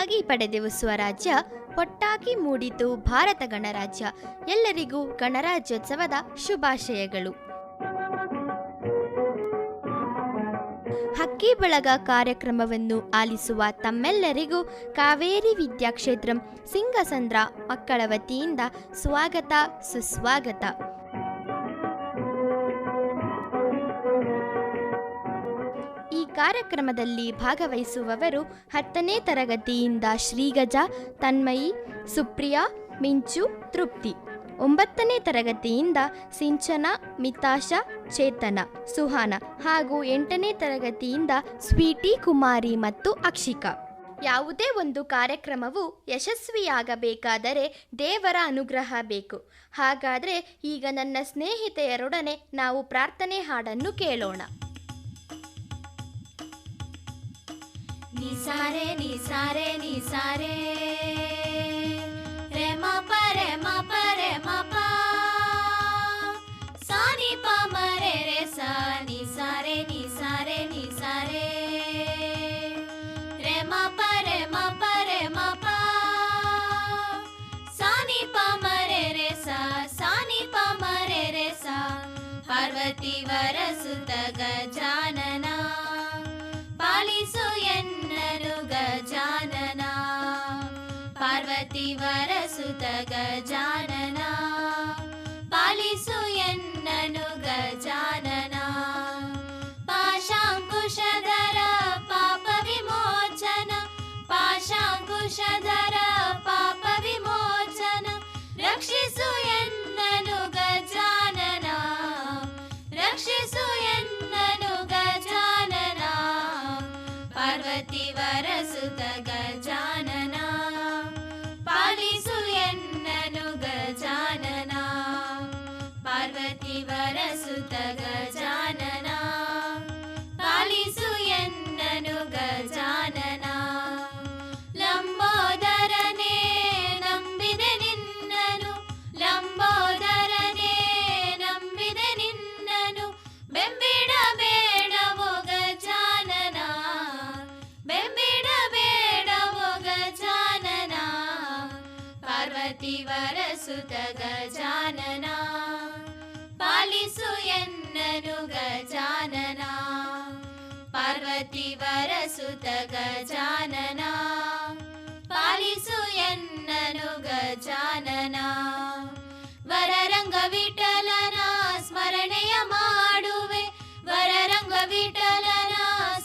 ಒಟ್ಟಾಗಿ ಪಡೆದೆವು ಸ್ವರಾಜ್ಯ, ಒಟ್ಟಾಗಿ ಮೂಡಿತು ಭಾರತ ಗಣರಾಜ್ಯ. ಎಲ್ಲರಿಗೂ ಗಣರಾಜ್ಯೋತ್ಸವದ ಶುಭಾಶಯಗಳು. ಹಕ್ಕಿ ಬಳಗ ಕಾರ್ಯಕ್ರಮವನ್ನು ಆಲಿಸುವ ತಮ್ಮೆಲ್ಲರಿಗೂ ಕಾವೇರಿ ವಿದ್ಯಾಕ್ಷೇತ್ರಂ ಸಿಂಗಸಂದ್ರ ಮಕ್ಕಳ ವತಿಯಿಂದ ಸ್ವಾಗತ, ಸುಸ್ವಾಗತ. ಈ ಕಾರ್ಯಕ್ರಮದಲ್ಲಿ ಭಾಗವಹಿಸುವವರು 10ನೇ ತರಗತಿಯಿಂದ ಶ್ರೀಗಜ, ತನ್ಮಯಿ, ಸುಪ್ರಿಯಾ, ಮಿಂಚು, ತೃಪ್ತಿ. 9ನೇ ತರಗತಿಯಿಂದ ಸಿಂಚನ, ಮಿತಾಶ, ಚೇತನ, ಸುಹಾನ ಹಾಗೂ 8ನೇ ತರಗತಿಯಿಂದ ಸ್ವೀಟಿ, ಕುಮಾರಿ ಮತ್ತು ಅಕ್ಷಿಕಾ. ಯಾವುದೇ ಒಂದು ಕಾರ್ಯಕ್ರಮವು ಯಶಸ್ವಿಯಾಗಬೇಕಾದರೆ ದೇವರ ಅನುಗ್ರಹ ಬೇಕು. ಹಾಗಾದರೆ ಈಗ ನನ್ನ ಸ್ನೇಹಿತೆಯರೊಡನೆ ನಾವು ಪ್ರಾರ್ಥನೆ ಹಾಡನ್ನು ಕೇಳೋಣ. ನಿಸಾರೆ ನಿಸಾರೆ ನಿಸಾರೆ ರೇ ಮ ಪ ಸಾನಿ ಪ ಮರೆ ರೇ ಸಾ ನಿಸಾರೆ ನಿಸಾರೆ ನಿಸಾರೆ ರೇ ಮ ಪ ಸಾನಿ ಪ ಮರೆ ರೇ ಸಾ ಸಾನಿ ಪ ಮರೆ ರೇ ಸಾ. ಪಾರ್ವತಿ ವರಸುತ ಗಜಾನನ ಪಾಲಿಸು ಎನ್ನನು ಗಜಾನನ. ಪಾರ್ವತಿ ವರಸುತ ಗಜಾನನ ಪಾಲಿಸು ಎನ್ನನು ಗಜಾನನ. ಪಾಶಾಂಕುಶಧರ ಪಾಪ ವಿಮೋಚನ, ಪಾಶಾಂಕುಶಧರ ಪಾಪ ವಿಮೋಚನ. ರಕ್ಷಿಸು ಎನ್ನನು ಗಜಾನನ, ರಕ್ಷಿಸು ಎನ್ನನು ಗಜಾನನ. ಪಾರ್ವತಿ ವರಸುತ ಗಜಾನನ ಪಾಲಿಸು ಎನ್ನನು ಗಜಾನನ. ಪಾರ್ವತಿ ವರಸುತ ಗಜಾನನ ಪಾಲಿಸು ಎನ್ನನು ಗಜಾನನ. ಲಂಬೋದರನೇ ನಂಬಿದೆ ನಿನ್ನನು, ಲಂಬೋದರನೇ ನಂಬಿದೆ ನಿನ್ನನು. ಬೆಂಬಿಡಬೇಡವೋ ಗಜಾನನ, ಬೆಂಬಿಡಬೇಡವೋ ಗಜಾನನ. ಪಾರ್ವತಿ ವರಸುತ ಗಜಾನನ ಪಾಲಿಸು ಎನ್ನನು ಗಜಾನನ. ಪಾರ್ವತಿ ವರಸುತ ಗಜಾನನ ಪಾಲಿಸು ಎನ್ನನು ಗಜಾನನ. ವರರಂಗ ವಿಠಲನ ಸ್ಮರಣೆಯ ಮಾಡುವೆ, ವರರಂಗ ವಿಠಲನ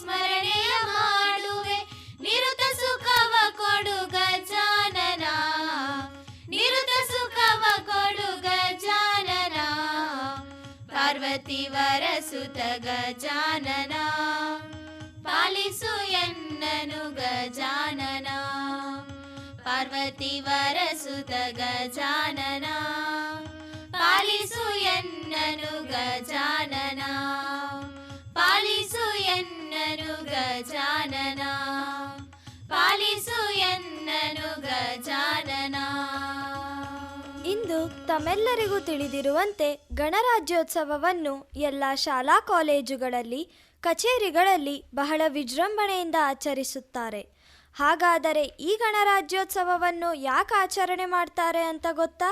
ಸ್ಮರಣೆಯ ಮಾಡುವೆ. ನಿರುತ ಸುಖವ ಕೊಡು ಗಜಾನನ, ನಿರುತ ಸುಖವ ಕೊಡು ಗಜಾನನ. ಪಾರ್ವತಿ ವರಸುತ ಗಜಾನನ ಪಾಲಿಸು ಎನ್ನನು ಗಜಾನನ. ಪಾರ್ವತಿ ವರಸುತ ಗಜಾನನ ಪಾಲಿಸು ಎನ್ನನು ಗಜಾನನ. ಪಾಲಿಸು ಎನ್ನನು ಗಜಾನನ, ಪಾಲಿಸು ಎನ್ನನು ಗಜಾನನ. ಇಂದು ತಮ್ಮೆಲ್ಲರಿಗೂ ತಿಳಿದಿರುವಂತೆ ಗಣರಾಜ್ಯೋತ್ಸವವನ್ನು ಎಲ್ಲ ಶಾಲಾ ಕಾಲೇಜುಗಳಲ್ಲಿ, ಕಚೇರಿಗಳಲ್ಲಿ ಬಹಳ ವಿಜೃಂಭಣೆಯಿಂದ ಆಚರಿಸುತ್ತಾರೆ. ಹಾಗಾದರೆ ಈ ಗಣರಾಜ್ಯೋತ್ಸವವನ್ನು ಯಾಕೆ ಆಚರಣೆ ಮಾಡ್ತಾರೆ ಅಂತ ಗೊತ್ತಾ?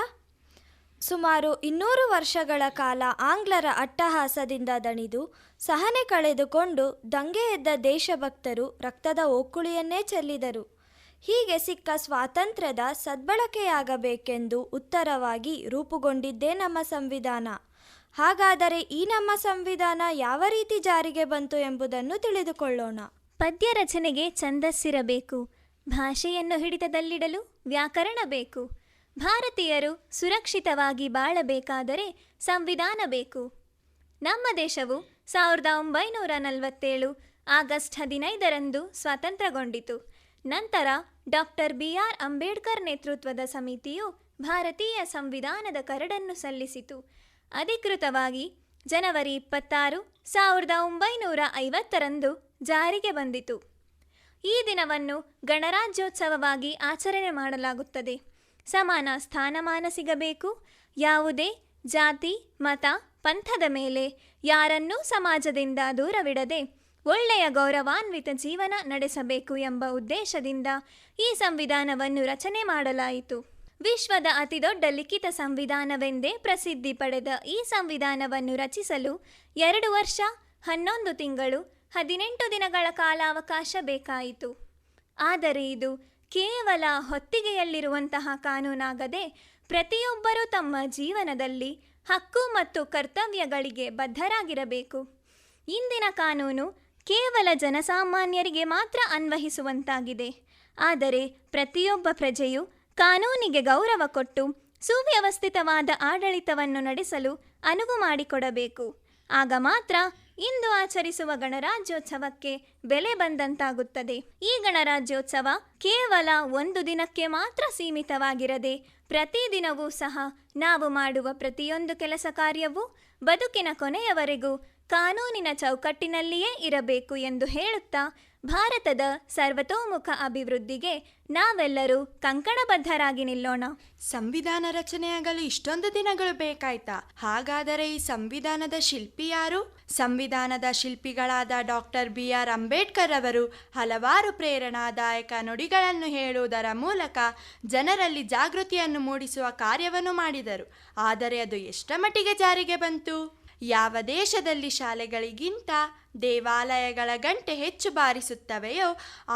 ಸುಮಾರು 200 ವರ್ಷಗಳ ಕಾಲ ಆಂಗ್ಲರ ಅಟ್ಟಹಾಸದಿಂದ ದಣಿದು ಸಹನೆ ಕಳೆದುಕೊಂಡು ದಂಗೆ ಎದ್ದ ದೇಶಭಕ್ತರು ರಕ್ತದ ಓಕುಳಿಯನ್ನೇ ಚೆಲ್ಲಿದರು. ಹೀಗೆ ಸಿಕ್ಕ ಸ್ವಾತಂತ್ರ್ಯದ ಸದ್ಬಳಕೆಯಾಗಬೇಕೆಂದು ಉತ್ತರವಾಗಿ ರೂಪುಗೊಂಡಿದ್ದೇ ನಮ್ಮ ಸಂವಿಧಾನ. ಹಾಗಾದರೆ ಈ ನಮ್ಮ ಸಂವಿಧಾನ ಯಾವ ರೀತಿ ಜಾರಿಗೆ ಬಂತು ಎಂಬುದನ್ನು ತಿಳಿದುಕೊಳ್ಳೋಣ. ಪದ್ಯ ರಚನೆಗೆ ಛಂದಸ್ಸಿರಬೇಕು, ಭಾಷೆಯನ್ನು ಹಿಡಿತದಲ್ಲಿಡಲು ವ್ಯಾಕರಣ ಬೇಕು. ಭಾರತೀಯರು ಸುರಕ್ಷಿತವಾಗಿ ಬಾಳಬೇಕಾದರೆ ಸಂವಿಧಾನ ಬೇಕು. ನಮ್ಮ ದೇಶವು 1947 ಆಗಸ್ಟ್ 15ರಂದು ಸ್ವಾತಂತ್ರ್ಯಗೊಂಡಿತು. ನಂತರ ಡಾಕ್ಟರ್ BR ಅಂಬೇಡ್ಕರ್ ನೇತೃತ್ವದ ಸಮಿತಿಯು ಭಾರತೀಯ ಸಂವಿಧಾನದ ಕರಡನ್ನು ಸಲ್ಲಿಸಿತು. ಅಧಿಕೃತವಾಗಿ ಜನವರಿ 26, 1950ರಂದು ಜಾರಿಗೆ ಬಂದಿತು. ಈ ದಿನವನ್ನು ಗಣರಾಜ್ಯೋತ್ಸವವಾಗಿ ಆಚರಣೆ ಮಾಡಲಾಗುತ್ತದೆ. ಸಮಾನ ಸ್ಥಾನಮಾನ ಸಿಗಬೇಕು. ಯಾವುದೇ ಜಾತಿ, ಮತ, ಪಂಥದ ಮೇಲೆ ಯಾರನ್ನೂ ಸಮಾಜದಿಂದ ದೂರವಿಡದೆ ಒಳ್ಳೆಯ ಗೌರವಾನ್ವಿತ ಜೀವನ ನಡೆಸಬೇಕು ಎಂಬ ಉದ್ದೇಶದಿಂದ ಈ ಸಂವಿಧಾನವನ್ನು ರಚನೆ ಮಾಡಲಾಯಿತು. ವಿಶ್ವದ ಅತಿದೊಡ್ಡ ಲಿಖಿತ ಸಂವಿಧಾನವೆಂದೇ ಪ್ರಸಿದ್ಧಿ ಪಡೆದ ಈ ಸಂವಿಧಾನವನ್ನು ರಚಿಸಲು 2 ವರ್ಷ 11 ತಿಂಗಳು 18 ದಿನಗಳ ಕಾಲಾವಕಾಶ ಬೇಕಾಯಿತು. ಆದರೆ ಇದು ಕೇವಲ ಹೊತ್ತಿಗೆಯಲ್ಲಿರುವಂತಹ ಕಾನೂನಾಗದೆ ಪ್ರತಿಯೊಬ್ಬರೂ ತಮ್ಮ ಜೀವನದಲ್ಲಿ ಹಕ್ಕು ಮತ್ತು ಕರ್ತವ್ಯಗಳಿಗೆ ಬದ್ಧರಾಗಿರಬೇಕು. ಇಂದಿನ ಕಾನೂನು ಕೇವಲ ಜನಸಾಮಾನ್ಯರಿಗೆ ಮಾತ್ರ ಅನ್ವಯಿಸುವಂತಾಗಿದೆ. ಆದರೆ ಪ್ರತಿಯೊಬ್ಬ ಪ್ರಜೆಯು ಕಾನೂನಿಗೆ ಗೌರವ ಕೊಟ್ಟು ಸುವ್ಯವಸ್ಥಿತವಾದ ಆಡಳಿತವನ್ನು ನಡೆಸಲು ಅನುವು ಮಾಡಿಕೊಡಬೇಕು. ಆಗ ಮಾತ್ರ ಇಂದು ಆಚರಿಸುವ ಗಣರಾಜ್ಯೋತ್ಸವಕ್ಕೆ ಬೆಲೆ ಬಂದಂತಾಗುತ್ತದೆ. ಈ ಗಣರಾಜ್ಯೋತ್ಸವ ಕೇವಲ 1 ದಿನಕ್ಕೆ ಮಾತ್ರ ಸೀಮಿತವಾಗಿರದೆ ಪ್ರತಿದಿನವೂ ಸಹ ನಾವು ಮಾಡುವ ಪ್ರತಿಯೊಂದು ಕೆಲಸ ಕಾರ್ಯವೂ ಬದುಕಿನ ಕೊನೆಯವರೆಗೂ ಕಾನೂನಿನ ಚೌಕಟ್ಟಿನಲ್ಲಿಯೇ ಇರಬೇಕು ಎಂದು ಹೇಳುತ್ತಾ ಭಾರತದ ಸರ್ವತೋಮುಖ ಅಭಿವೃದ್ಧಿಗೆ ನಾವೆಲ್ಲರೂ ಕಂಕಣಬದ್ಧರಾಗಿ ನಿಲ್ಲೋಣ. ಸಂವಿಧಾನ ರಚನೆಯಾಗಲು ಇಷ್ಟೊಂದು ದಿನಗಳು ಬೇಕಾಯ್ತಾ? ಹಾಗಾದರೆ ಈ ಸಂವಿಧಾನದ ಶಿಲ್ಪಿ ಯಾರು? ಸಂವಿಧಾನದ ಶಿಲ್ಪಿಗಳಾದ ಡಾಕ್ಟರ್ BR ಅಂಬೇಡ್ಕರ್ ಅವರು ಹಲವಾರು ಪ್ರೇರಣಾದಾಯಕ ನುಡಿಗಳನ್ನು ಹೇಳುವುದರ ಮೂಲಕ ಜನರಲ್ಲಿ ಜಾಗೃತಿಯನ್ನು ಮೂಡಿಸುವ ಕಾರ್ಯವನ್ನು ಮಾಡಿದರು. ಆದರೆ ಅದು ಎಷ್ಟರ ಮಟ್ಟಿಗೆ ಜಾರಿಗೆ ಬಂತು? ಯಾವ ದೇಶದಲ್ಲಿ ಶಾಲೆಗಳಿಗಿಂತ ದೇವಾಲಯಗಳ ಗಂಟೆ ಹೆಚ್ಚು ಬಾರಿಸುತ್ತವೆಯೋ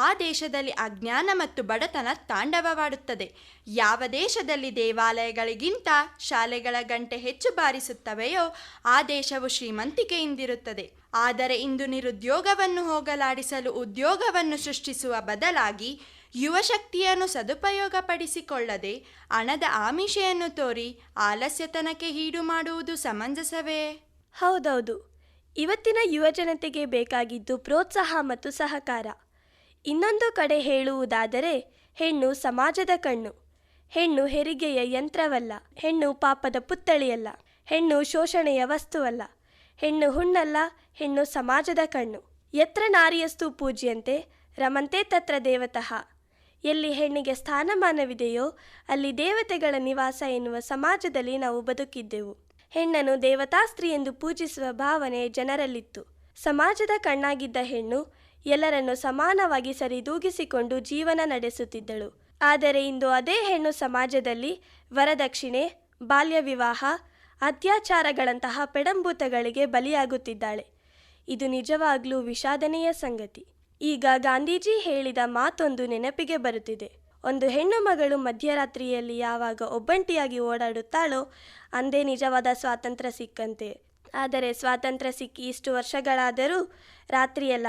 ಆ ದೇಶದಲ್ಲಿ ಅಜ್ಞಾನ ಮತ್ತು ಬಡತನ ತಾಂಡವವಾಡುತ್ತದೆ. ಯಾವ ದೇಶದಲ್ಲಿ ದೇವಾಲಯಗಳಿಗಿಂತ ಶಾಲೆಗಳ ಗಂಟೆ ಹೆಚ್ಚು ಬಾರಿಸುತ್ತವೆಯೋ ಆ ದೇಶವು ಶ್ರೀಮಂತಿಕೆಯಿಂದಿರುತ್ತದೆ. ಆದರೆ ಇಂದು ನಿರುದ್ಯೋಗವನ್ನು ಹೋಗಲಾಡಿಸಲು ಉದ್ಯೋಗವನ್ನು ಸೃಷ್ಟಿಸುವ ಬದಲಾಗಿ ಯುವಶಕ್ತಿಯನ್ನು ಸದುಪಯೋಗಪಡಿಸಿಕೊಳ್ಳದೆ ಹಣದ ಆಮಿಷೆಯನ್ನು ತೋರಿ ಆಲಸ್ಯತನಕ್ಕೆ ಈಡು ಮಾಡುವುದು ಸಮಂಜಸವೇ? ಹೌದೌದು. ಇವತ್ತಿನ ಯುವಜನತೆಗೆ ಬೇಕಾಗಿದ್ದು ಪ್ರೋತ್ಸಾಹ ಮತ್ತು ಸಹಕಾರ. ಇನ್ನೊಂದು ಕಡೆ ಹೇಳುವುದಾದರೆ ಹೆಣ್ಣು ಸಮಾಜದ ಕಣ್ಣು. ಹೆಣ್ಣು ಹೆರಿಗೆಯ ಯಂತ್ರವಲ್ಲ. ಹೆಣ್ಣು ಪಾಪದ ಪುತ್ಥಳಿಯಲ್ಲ. ಹೆಣ್ಣು ಶೋಷಣೆಯ ವಸ್ತುವಲ್ಲ. ಹೆಣ್ಣು ಹುಣ್ಣಲ್ಲ. ಹೆಣ್ಣು ಸಮಾಜದ ಕಣ್ಣು. ಯತ್ರ ನಾರಿಯಸ್ತು ಪೂಜ್ಯಂತೆ ರಮಂತೆ ತತ್ರ ದೇವತಃ. ಎಲ್ಲಿ ಹೆಣ್ಣಿಗೆ ಸ್ಥಾನಮಾನವಿದೆಯೋ ಅಲ್ಲಿ ದೇವತೆಗಳ ನಿವಾಸ ಎನ್ನುವ ಸಮಾಜದಲ್ಲಿ ನಾವು ಬದುಕಿದ್ದೆವು. ಹೆಣ್ಣನ್ನು ದೇವತಾಸ್ತ್ರೀ ಎಂದು ಪೂಜಿಸುವ ಭಾವನೆ ಜನರಲ್ಲಿತ್ತು. ಸಮಾಜದ ಕಣ್ಣಾಗಿದ್ದ ಹೆಣ್ಣು ಎಲ್ಲರನ್ನು ಸಮಾನವಾಗಿ ಸರಿದೂಗಿಸಿಕೊಂಡು ಜೀವನ ನಡೆಸುತ್ತಿದ್ದಳು. ಆದರೆ ಇಂದು ಅದೇ ಹೆಣ್ಣು ಸಮಾಜದಲ್ಲಿ ವರದಕ್ಷಿಣೆ, ಬಾಲ್ಯ ವಿವಾಹ, ಅತ್ಯಾಚಾರಗಳಂತಹ ಪೆಡಂಭೂತಗಳಿಗೆ ಬಲಿಯಾಗುತ್ತಿದ್ದಾಳೆ. ಇದು ನಿಜವಾಗ್ಲೂ ವಿಷಾದನೀಯ ಸಂಗತಿ. ಈಗ ಗಾಂಧೀಜಿ ಹೇಳಿದ ಮಾತೊಂದು ನೆನಪಿಗೆ ಬರುತ್ತಿದೆ. ಒಂದು ಹೆಣ್ಣು ಮಗಳು ಮಧ್ಯರಾತ್ರಿಯಲ್ಲಿ ಯಾವಾಗ ಒಬ್ಬಂಟಿಯಾಗಿ ಓಡಾಡುತ್ತಾಳೋ ಅಂದೇ ನಿಜವಾದ ಸ್ವಾತಂತ್ರ್ಯ ಸಿಕ್ಕಂತೆ. ಆದರೆ ಸ್ವಾತಂತ್ರ್ಯ ಸಿಕ್ಕಿ ಇಷ್ಟು ವರ್ಷಗಳಾದರೂ ರಾತ್ರಿಯಲ್ಲ,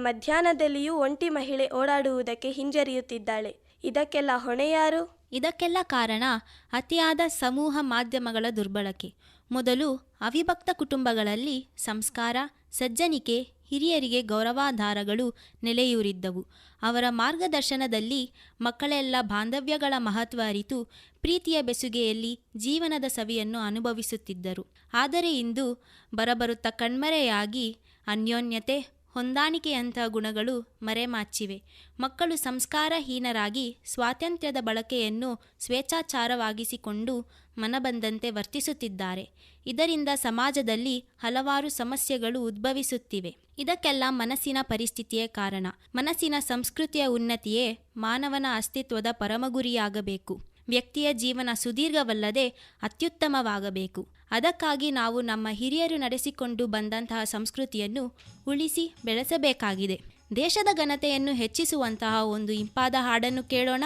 ಮಧ್ಯಾಹ್ನದಲ್ಲಿಯೂ ಒಂಟಿ ಮಹಿಳೆ ಓಡಾಡುವುದಕ್ಕೆ ಹಿಂಜರಿಯುತ್ತಿದ್ದಾಳೆ. ಇದಕ್ಕೆಲ್ಲ ಹೊಣೆ ಯಾರು? ಇದಕ್ಕೆಲ್ಲ ಕಾರಣ ಅತಿಯಾದ ಸಮೂಹ ಮಾಧ್ಯಮಗಳ ದುರ್ಬಳಕೆ. ಮೊದಲು ಅವಿಭಕ್ತ ಕುಟುಂಬಗಳಲ್ಲಿ ಸಂಸ್ಕಾರ, ಸಜ್ಜನಿಕೆ, ಹಿರಿಯರಿಗೆ ಗೌರವಾಧಾರಗಳು ನೆಲೆಯೂರಿದ್ದವು. ಅವರ ಮಾರ್ಗದರ್ಶನದಲ್ಲಿ ಮಕ್ಕಳೆಲ್ಲ ಬಾಂಧವ್ಯಗಳ ಮಹತ್ವ ಅರಿತು ಪ್ರೀತಿಯ ಬೆಸುಗೆಯಲ್ಲಿ ಜೀವನದ ಸವಿಯನ್ನು ಅನುಭವಿಸುತ್ತಿದ್ದರು. ಆದರೆ ಇಂದು ಬರಬರುತ್ತಾ ಕಣ್ಮರೆಯಾಗಿ ಅನ್ಯೋನ್ಯತೆ, ಹೊಂದಾಣಿಕೆಯಂತಹ ಗುಣಗಳು ಮರೆಮಾಚಿವೆ. ಮಕ್ಕಳು ಸಂಸ್ಕಾರಹೀನರಾಗಿ ಸ್ವಾತಂತ್ರ್ಯದ ಬಳಕೆಯನ್ನು ಸ್ವೇಚ್ಛಾಚಾರವಾಗಿಸಿಕೊಂಡು ಮನಬಂದಂತೆ ವರ್ತಿಸುತ್ತಿದ್ದಾರೆ. ಇದರಿಂದ ಸಮಾಜದಲ್ಲಿ ಹಲವಾರು ಸಮಸ್ಯೆಗಳು ಉದ್ಭವಿಸುತ್ತಿವೆ. ಇದಕ್ಕೆಲ್ಲ ಮನಸ್ಸಿನ ಪರಿಸ್ಥಿತಿಯೇ ಕಾರಣ. ಮನಸ್ಸಿನ ಸಂಸ್ಕೃತಿಯ ಉನ್ನತಿಯೇ ಮಾನವನ ಅಸ್ತಿತ್ವದ ಪರಮಗುರಿಯಾಗಬೇಕು. ವ್ಯಕ್ತಿಯ ಜೀವನ ಸುದೀರ್ಘವಲ್ಲದೆ ಅತ್ಯುತ್ತಮವಾಗಬೇಕು. ಅದಕ್ಕಾಗಿ ನಾವು ನಮ್ಮ ಹಿರಿಯರು ನಡೆಸಿಕೊಂಡು ಬಂದಂತಹ ಸಂಸ್ಕೃತಿಯನ್ನು ಉಳಿಸಿ ಬೆಳೆಸಬೇಕಾಗಿದೆ. ದೇಶದ ಘನತೆಯನ್ನು ಹೆಚ್ಚಿಸುವಂತಹ ಒಂದು ಇಂಪಾದ ಹಾಡನ್ನು ಕೇಳೋಣ.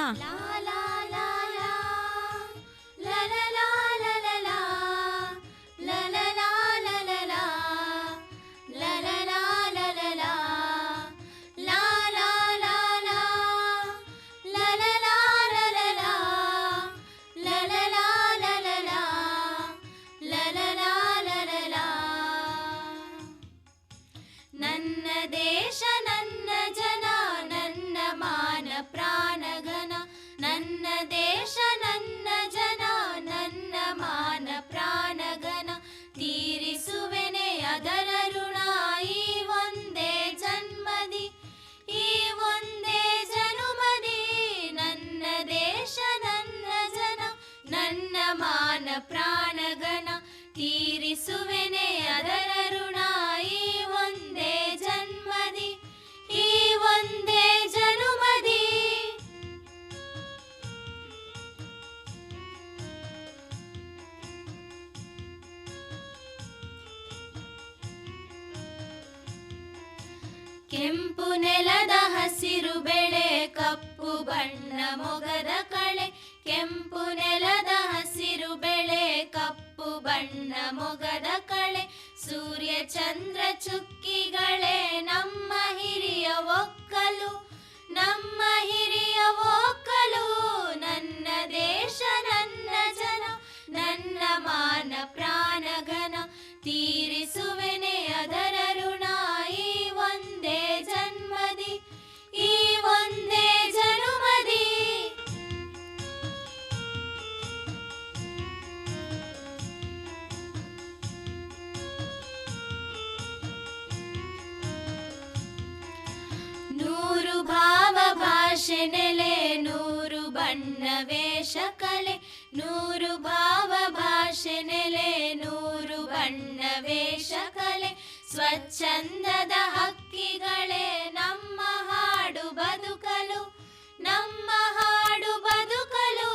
ನನ್ನ ದೇಶ ನನ್ನ ಜನ ನನ್ನ ಮಾನ ಪ್ರಾಣಗನ ನನ್ನ ಕೆಂಪು ನೆಲದ ಹಸಿರು ಬೆಳೆ ಕಪ್ಪು ಬಣ್ಣ ಮೊಗದ ಕಳೆ. ಕೆಂಪು ನೆಲದ ಹಸಿರು ಬೆಳೆ ಕಪ್ಪು ಬಣ್ಣ ಮೊಗದ ಕಳೆ. ಸೂರ್ಯ ಚಂದ್ರ ಚುಕ್ಕಿಗಳೇ ನಮ್ಮ ಹಿರಿಯ ಒಕ್ಕಲು, ನಮ್ಮ ಹಿರಿಯ ಒಕ್ಕಲು. ನನ್ನ ದೇಶ ನನ್ನ ಜನ, ನನ್ನ ಮಾನ ಪ್ರಾಣಘನ. ತೀರಿಸುವೆನೆ ಅದರ ಋಣ ಈ ಒಂದೇ ಜನ್ಮದಿ, ಈ ಒಂದೇ ಜನುಮದಿ. ನೂರು ಭಾವ ಭಾಷೆ ನೆಲೆ, ನೂರು ಬಣ್ಣ ವೇಷ ಕಲೆ. ನೂರು ಭಾವ ಭಾಷೆ ನೆಲೆ, ನೂರು ಬಣ್ಣ ವೇಷ ಕಲೆ. ಸ್ವಚ್ಛಂದದ ಹಕ್ಕಿಗಳೇ ನಮ್ಮ ಹಾಡು ಬದುಕಲು, ನಮ್ಮ ಹಾಡು ಬದುಕಲು.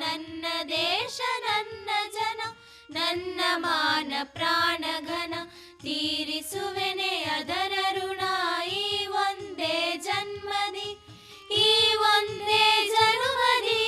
ನನ್ನ ದೇಶ ನನ್ನ ಜನ, ನನ್ನ ಮಾನ ಪ್ರಾಣಘನ. ತೀರಿಸುವೆನೆ ಅದರ ಋಣ ಈ ಒಂದೇ ಜನ್ಮದಿ, ಈ ಒಂದೇ ಜನುಮದಿ.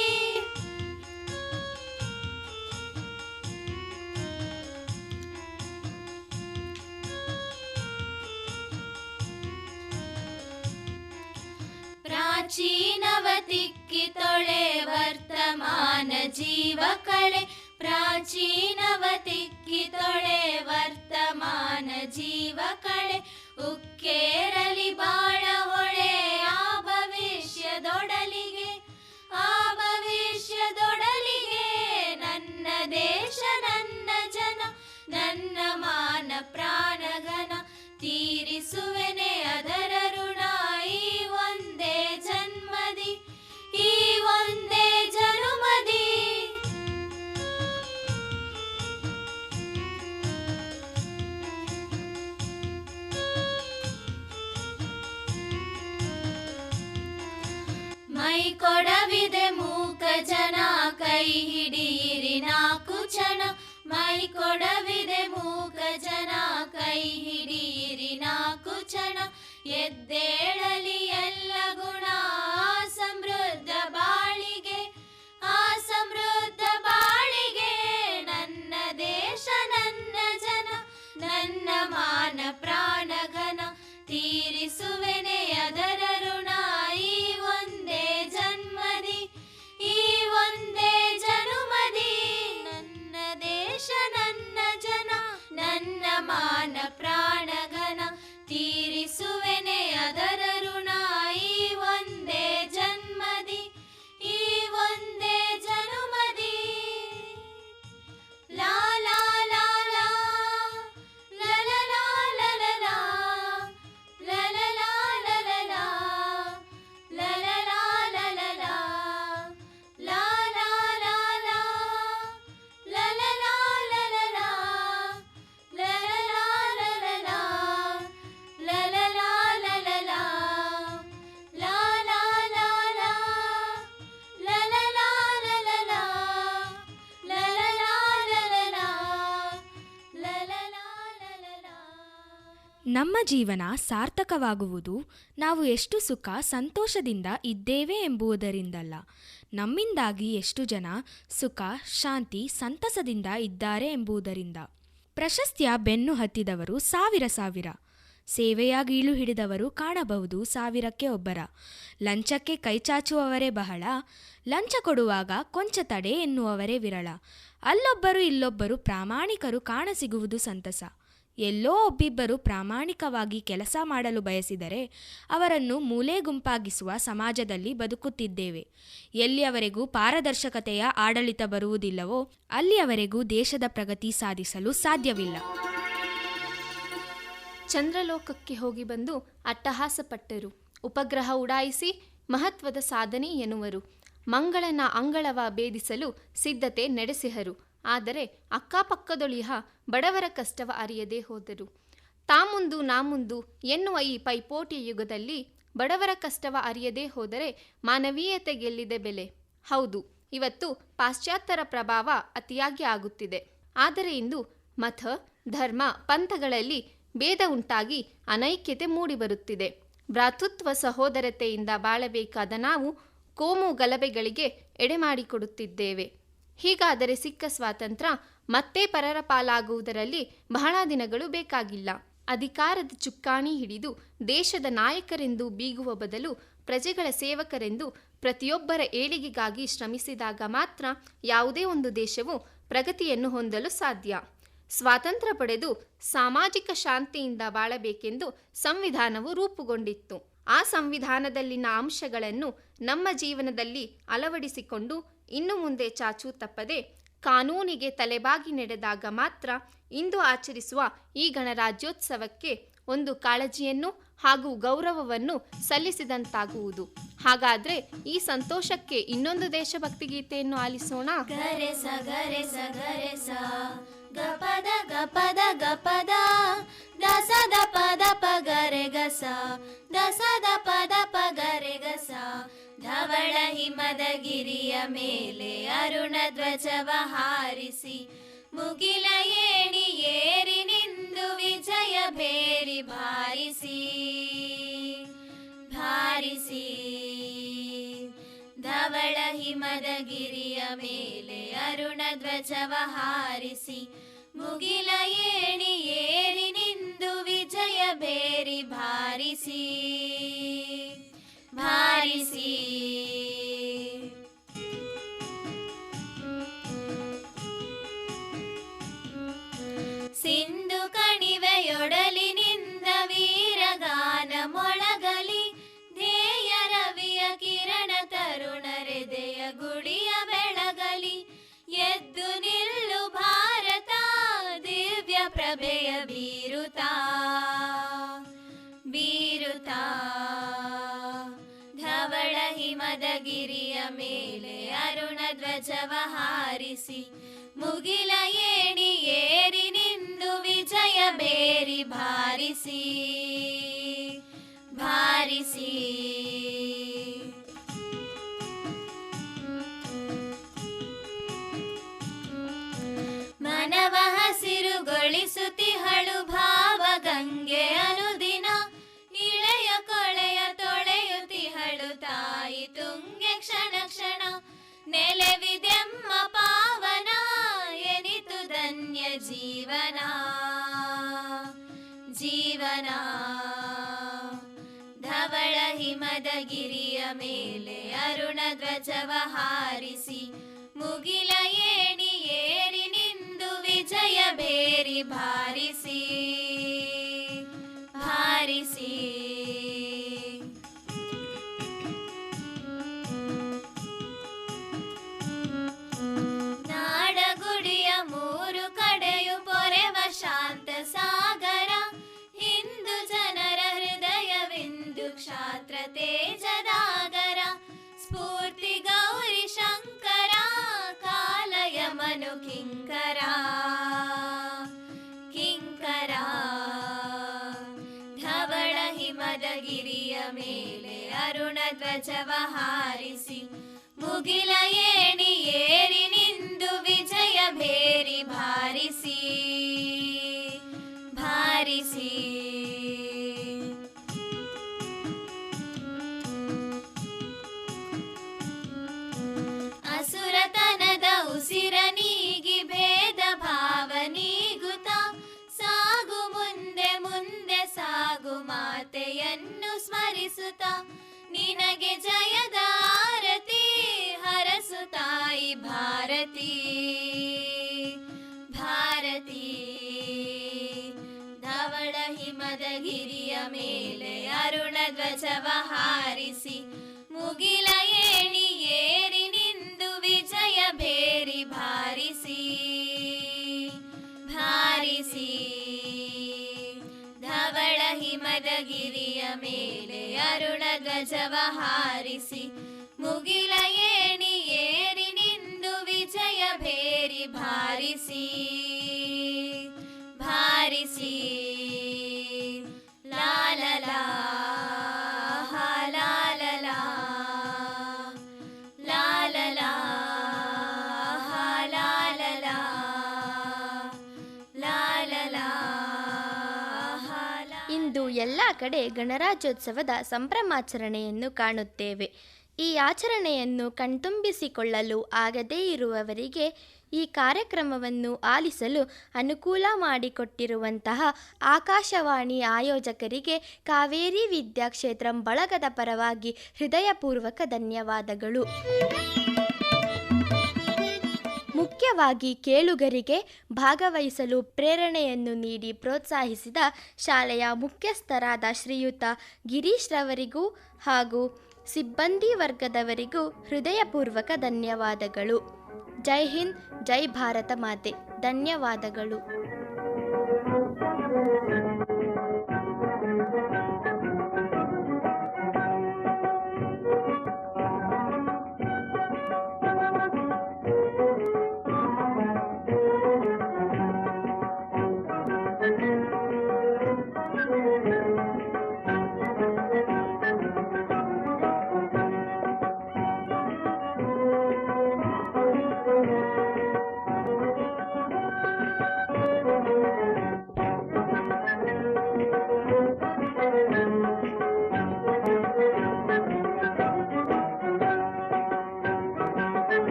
ಪ್ರಾಚೀನವ ತಿಕ್ಕಿ ತೊಳೆ ವರ್ತಮಾನ ಜೀವ ಕಳೆ. ಪ್ರಾಚೀನವ ತಿಕ್ಕಿ ತೊಳೆ ವರ್ತಮಾನ ಜೀವ ಕಳೆ. ಉಕ್ಕೇರಲಿ ಬಾಳ ಹೊಳೆ ಆ ಭವಿಷ್ಯದೊಡಲಿಗೆ, ಆ ಭವಿಷ್ಯದೊಡಲಿಗೆ. ನನ್ನ ದೇಶ ನನ್ನ ಜನ, ನನ್ನ ಮಾನ ಪ್ರಾಣಘನ. ತೀರಿಸುವೆನೆ ಅದರ ಋಣ ಈ ಒಂದೇ ಜನ್ಮದಿ, ಈ ಒಂದೇ ಜನುಮದಿ. ಮೈ ಕೊಡವಿದೆ ಮೂಕ ಜನ, ಕೈ ಹಿಡಿಯಿರಿ ನಾಲ್ಕು ಜನ. ಮೈ ಕೊಡವಿದೆ ಮೂಕ ಜನ, ಕೈ ಹಿಡಿಯಿರಿ ನಾಲ್ಕು ಜನ. ಎದ್ದೇಳಲಿ ಎಲ್ಲ ಗುಣ ಆ ಸಮೃದ್ಧ ಬಾಳಿಗೆ, ಆ ಸಮೃದ್ಧ ಬಾಳಿಗೆ. ನನ್ನ ದೇಶ ನನ್ನ ಜನ, ನನ್ನ ಮಾನ ಪ್ರಾಣಘನ. ತೀರಿಸುವೆನೆ ಅದರ ಋಣ ಈ ಒಂದೇ ಜನ್ಮದಿ, ಈ ಒಂದೇ ಜನುಮದಿ. ನನ್ನ ದೇಶ ನನ್ನ ಜನ, ನನ್ನ ಮಾನ ಪ್ರಾಣಘನ. ತೀರಿಸುವೆನೆ ಅದರ ಋಣ ಈ ಒಂದೇ ಜನ್ಮದಿ, ಈ ಒಂದೇ ಜನುಮದಿ. ಲಾ ಲಾ ಲಾ ಲಾ, ಲ ಲ ಲಾ ಲ ಲ ಲಾ, ಲ ಲ ಲಾ ಲ ಲ ಲಾ, ಲ ಲ ಲಾ ಲ ಲ ಲಾ, ಲಾ ಲಾ ಲಾ ಲಾ, ಲ ಲ ಲಾ ಲ ಲ ಲಾ, ಲ ಲ ಲಾ ಲ ಲ ಲಾ, ಲ ಲ ಲಾ ಲ ಲ ಲಾ, ಲಾ ಲಾ ಲಾ ಲಾ, ಲ ಲ ಲಾ ಲ ಲ ಲಾ, ಲ ಲ ಲಾ ಲ ಲ ಲಾ, ಲ ಲ ಲಾ ಲ ಲ ಲಾ. ನಮ್ಮ ಜೀವನ ಸಾರ್ಥಕವಾಗುವುದು ನಾವು ಎಷ್ಟು ಸುಖ ಸಂತೋಷದಿಂದ ಇದ್ದೇವೆ ಎಂಬುದರಿಂದಲ್ಲ, ನಮ್ಮಿಂದಾಗಿ ಎಷ್ಟು ಜನ ಸುಖ ಶಾಂತಿ ಸಂತಸದಿಂದ ಇದ್ದಾರೆ ಎಂಬುದರಿಂದ. ಪ್ರಶಸ್ತಿಯ ಬೆನ್ನು ಹತ್ತಿದವರು ಸಾವಿರ ಸಾವಿರ, ಸೇವೆಯ ಗೀಳು ಹಿಡಿದವರು ಕಾಣಬಹುದು ಸಾವಿರಕ್ಕೆ ಒಬ್ಬರ. ಲಂಚಕ್ಕೆ ಕೈಚಾಚುವವರೇ ಬಹಳ, ಲಂಚ ಕೊಡುವಾಗ ಕೊಂಚ ತಡೆ ಎನ್ನುವವರೇ ವಿರಳ. ಅಲ್ಲೊಬ್ಬರು ಇಲ್ಲೊಬ್ಬರು ಪ್ರಾಮಾಣಿಕರು ಕಾಣಸಿಗುವುದು ಸಂತಸ. ಎಲ್ಲೋ ಒಬ್ಬಿಬ್ಬರು ಪ್ರಾಮಾಣಿಕವಾಗಿ ಕೆಲಸ ಮಾಡಲು ಬಯಸಿದರೆ ಅವರನ್ನು ಮೂಲೆ ಗುಂಪಾಗಿಸುವ ಸಮಾಜದಲ್ಲಿ ಬದುಕುತ್ತಿದ್ದೇವೆ. ಎಲ್ಲಿಯವರೆಗೂ ಪಾರದರ್ಶಕತೆಯ ಆಡಳಿತ ಬರುವುದಿಲ್ಲವೋ ಅಲ್ಲಿಯವರೆಗೂ ದೇಶದ ಪ್ರಗತಿ ಸಾಧಿಸಲು ಸಾಧ್ಯವಿಲ್ಲ. ಚಂದ್ರಲೋಕಕ್ಕೆ ಹೋಗಿ ಬಂದು ಅಟ್ಟಹಾಸಪಟ್ಟರು. ಉಪಗ್ರಹ ಉಡಾಯಿಸಿ ಮಹತ್ವದ ಸಾಧನೆ ಎನ್ನುವರು. ಮಂಗಳನ ಅಂಗಳವ ಭೇದಿಸಲು ಸಿದ್ಧತೆ ನಡೆಸಿಹರು. ಆದರೆ ಅಕ್ಕಪಕ್ಕದೊಳಿಹ ಬಡವರ ಕಷ್ಟವ ಅರಿಯದೇ ಹೋದರು. ತಾಮುಂದು ನಾಮುಂದು ಎನ್ನುವ ಈ ಪೈಪೋಟಿಯ ಯುಗದಲ್ಲಿ ಬಡವರ ಕಷ್ಟವ ಅರಿಯದೇ ಹೋದರೆ ಮಾನವೀಯತೆ ಗೆಲ್ಲಿದೆ ಬೆಲೆ. ಹೌದು, ಇವತ್ತು ಪಾಶ್ಚಾತ್ಯರ ಪ್ರಭಾವ ಅತಿಯಾಗಿ ಆಗುತ್ತಿದೆ. ಆದರೆ ಇಂದು ಮತ ಧರ್ಮ ಪಂಥಗಳಲ್ಲಿ ಭೇದ ಉಂಟಾಗಿ ಅನೈಕ್ಯತೆ ಮೂಡಿಬರುತ್ತಿದೆ. ಭ್ರಾತೃತ್ವ ಸಹೋದರತೆಯಿಂದ ಬಾಳಬೇಕಾದ ನಾವು ಕೋಮು ಗಲಭೆಗಳಿಗೆ ಎಡೆಮಾಡಿಕೊಡುತ್ತಿದ್ದೇವೆ. ಹೀಗಾದರೆ ಸಿಕ್ಕ ಸ್ವಾತಂತ್ರ್ಯ ಮತ್ತೆ ಪರರ ಪಾಲಾಗುವುದರಲ್ಲಿ ಬಹಳ ದಿನಗಳು ಬೇಕಾಗಿಲ್ಲ. ಅಧಿಕಾರದ ಚುಕ್ಕಾಣಿ ಹಿಡಿದು ದೇಶದ ನಾಯಕರೆಂದು ಬೀಗುವ ಬದಲು ಪ್ರಜೆಗಳ ಸೇವಕರೆಂದು ಪ್ರತಿಯೊಬ್ಬರ ಏಳಿಗೆಗಾಗಿ ಶ್ರಮಿಸಿದಾಗ ಮಾತ್ರ ಯಾವುದೇ ಒಂದು ದೇಶವು ಪ್ರಗತಿಯನ್ನು ಹೊಂದಲು ಸಾಧ್ಯ. ಸ್ವಾತಂತ್ರ್ಯ ಪಡೆದು ಸಾಮಾಜಿಕ ಶಾಂತಿಯಿಂದ ಬಾಳಬೇಕೆಂದು ಸಂವಿಧಾನವು ರೂಪುಗೊಂಡಿತ್ತು. ಆ ಸಂವಿಧಾನದಲ್ಲಿನ ಅಂಶಗಳನ್ನು ನಮ್ಮ ಜೀವನದಲ್ಲಿ ಅಳವಡಿಸಿಕೊಂಡು ಇನ್ನು ಮುಂದೆ ಚಾಚೂ ತಪ್ಪದೆ ಕಾನೂನಿಗೆ ತಲೆಬಾಗಿ ನಡೆದಾಗ ಮಾತ್ರ ಇಂದು ಆಚರಿಸುವ ಈ ಗಣರಾಜ್ಯೋತ್ಸವಕ್ಕೆ ಒಂದು ಕಾಳಜಿಯನ್ನು ಹಾಗೂ ಗೌರವವನ್ನು ಸಲ್ಲಿಸಿದಂತಾಗುವುದು. ಹಾಗಾದ್ರೆ ಈ ಸಂತೋಷಕ್ಕೆ ಇನ್ನೊಂದು ದೇಶಭಕ್ತಿ ಗೀತೆಯನ್ನು ಆಲಿಸೋಣ. ಗರೆಸ ಗರೆಸ ಗರೆಸ ಗಪದ ಗಪದ ಗಪದ ದಸದ ಪದ ಪಗರೆ ಗಸ ದಸದ ಪದ ಪಗರೆ ಗಸ ಧವಳ ಹಿಮದ ಗಿರಿಯ ಮೇಲೆ ಅರುಣ ಧ್ವಜವ ಹಾರಿಸಿ ಮುಗಿಲ ಏಣಿ ಏರಿ ನಿಂದು ವಿಜಯ ಭೇರಿ ಭಾರಿಸಿ ಭಾರಿಸಿ ಧವಳ ಹಿಮದ ಗಿರಿಯ ಮೇಲೆ ಅರುಣ ಧ್ವಜವ ಹಾರಿಸಿ ಮುಗಿಲ ಏಣಿ ಏರಿ ನಿಂದು ವಿಜಯ ಭೇರಿ ಭಾರಿಸಿ ಭಾರಿಸಿ ಸಿಂಧು ಕಣಿವೆಯೊಡಲಿನಿಂದ ವೀರಗಾನ ಮೊಳಗಲಿ ಧ್ಯೇಯ ರವಿಯ ಕಿರಣ ತರುಣರೆದೆಯ ಗುಡಿಯ ಬೆಳಗಲಿ ಎದ್ದು ನಿಲ್ಲು ಭಾರತ ದಿವ್ಯ ಪ್ರಭೆಯ ಬೀರುತ್ತಾ ಬೀರುತ್ತಾ ಧವಳ ಹಿಮದ ಗಿರಿಯ ಮೇಲೆ ಅರುಣ ಧ್ವಜವ ಹಾರಿಸಿ ಮುಗಿಲ ಏಣಿ ಏರಿ ನಿಂದು ವಿಜಯ ಬೇರಿ ಭಾರಿಸಿ ಭಾರಿಸಿ ಮನವ ಹಸಿರುಗೊಳಿಸುತ್ತಿಹಳು ಭಾವ ಗಂಗೆ ಅನುದಿನ ಇಳೆಯ ಕೊಳೆಯ ತೊಳೆಯುತ್ತಿಹಳು ತಾಯಿ ತುಂಗೆ ಕ್ಷಣ ಕ್ಷಣ ನೆಲೆವಿದೆಮ್ಮ ಪಾವನ ಎನಿತು ಧನ್ಯ ಜೀವನ ಜೀವನ ಧವಳ ಹಿಮದ ಗಿರಿಯ ಮೇಲೆ ಅರುಣ ಧ್ವಜವ ಹಾರಿಸಿ ಮುಗಿಲ ಏಣಿ ಏರಿ ನಿಂದು ವಿಜಯ ಭೇರಿ ಭಾರಿಸಿ ಭಾರಿಸಿ ನಾಡಗುಡಿಯ ಮೂರು ಕಡೆಯು ಪೊರೆವ ಶಾಂತ ಸಾಗರ ಹಿಂದೂ ಜನರ ಹೃದಯವಿಂದು ಕ್ಷಾತ್ರ ತೇಜದಾಗರ ಸ್ಫೂರ್ತಿ ಗೌರಿ ಶಂಕರ ಕಾಲಯಮನು ಕಿಂಕರ ಕಿಂಕರ ಧವಳ ಹಿಮದ ಗಿರಿಯ ಮೇಲೆ ಅರುಣ ಧ್ವಜವ ಹಾರಿಸಿ ಮುಗಿಲ ಏಣಿ ಏರಿ ನಿಂದು ವಿಜಯ ಭೇರಿ ಭಾರಿಸಿ ಭಾರಿಸಿ ಅಸುರತನದ ಉಸಿರ ನೀಗಿ ಭೇದ ಭಾವ ನೀಗುತ್ತ ಸಾಗು ಮುಂದೆ ಮುಂದೆ ಸಾಗು ಮಾತೆಯನ್ನು ಸ್ಮರಿಸುತ್ತ ನಿನಗೆ ಜಯದ ಆರತಿ ಹರಸು ತಾಯಿ ಭಾರತಿ ಭಾರತಿ ಧವಳ ಹಿಮದ ಗಿರಿಯ ಮೇಲೆ ಅರುಣ ಧ್ವಜವ ಹಾರಿಸಿ ಮುಗಿಲ ಏಣಿ ಏರಿ ನಿಂದು ವಿಜಯ ಭೇರಿ ಭಾರಿಸಿ ಭಾರಿಸಿ ಧವಳ ಹಿಮದ ಗಿರಿಯ ಮೇಲೆ ಅರುಣ ಧ್ವಜವ ಹಾರಿಸಿ ಮುಗಿಲ ಏಣಿ ಏರಿ ನಿಂದು ವಿಜಯ ಭೇರಿ ಭಾರಿಸಿ ಭಾರಿಸಿ ಲಾಲಲಾ ಲಾಲಲಾ ಲಾಲಲಾ ಲಾಲಲಾ ಲಾಲಲಾ ಎಲ್ಲ ಕಡೆ ಗಣರಾಜ್ಯೋತ್ಸವದ ಸಂಭ್ರಮಾಚರಣೆಯನ್ನು ಕಾಣುತ್ತೇವೆ. ಈ ಆಚರಣೆಯನ್ನು ಕಣ್ತುಂಬಿಸಿಕೊಳ್ಳಲು ಆಗದೇ ಇರುವವರಿಗೆ ಈ ಕಾರ್ಯಕ್ರಮವನ್ನು ಆಲಿಸಲು ಅನುಕೂಲ ಮಾಡಿಕೊಟ್ಟಿರುವಂತಹ ಆಕಾಶವಾಣಿ ಆಯೋಜಕರಿಗೆ ಕಾವೇರಿ ವಿದ್ಯಾಕ್ಷೇತ್ರಂ ಬಳಗದ ಪರವಾಗಿ ಹೃದಯಪೂರ್ವಕ ಧನ್ಯವಾದಗಳು. ಮುಖ್ಯವಾಗಿ ಕೇಳುಗರಿಗೆ ಭಾಗವಹಿಸಲು ಪ್ರೇರಣೆಯನ್ನು ನೀಡಿ ಪ್ರೋತ್ಸಾಹಿಸಿದ ಶಾಲೆಯ ಮುಖ್ಯಸ್ಥರಾದ ಶ್ರೀಯುತ ಗಿರೀಶ್ ರವರಿಗೂ ಹಾಗೂ ಸಿಬ್ಬಂದಿ ವರ್ಗದವರಿಗೂ ಹೃದಯಪೂರ್ವಕ ಧನ್ಯವಾದಗಳು. ಜೈ ಹಿಂದ್, ಜೈ ಭಾರತ ಮಾತೆ. ಧನ್ಯವಾದಗಳು.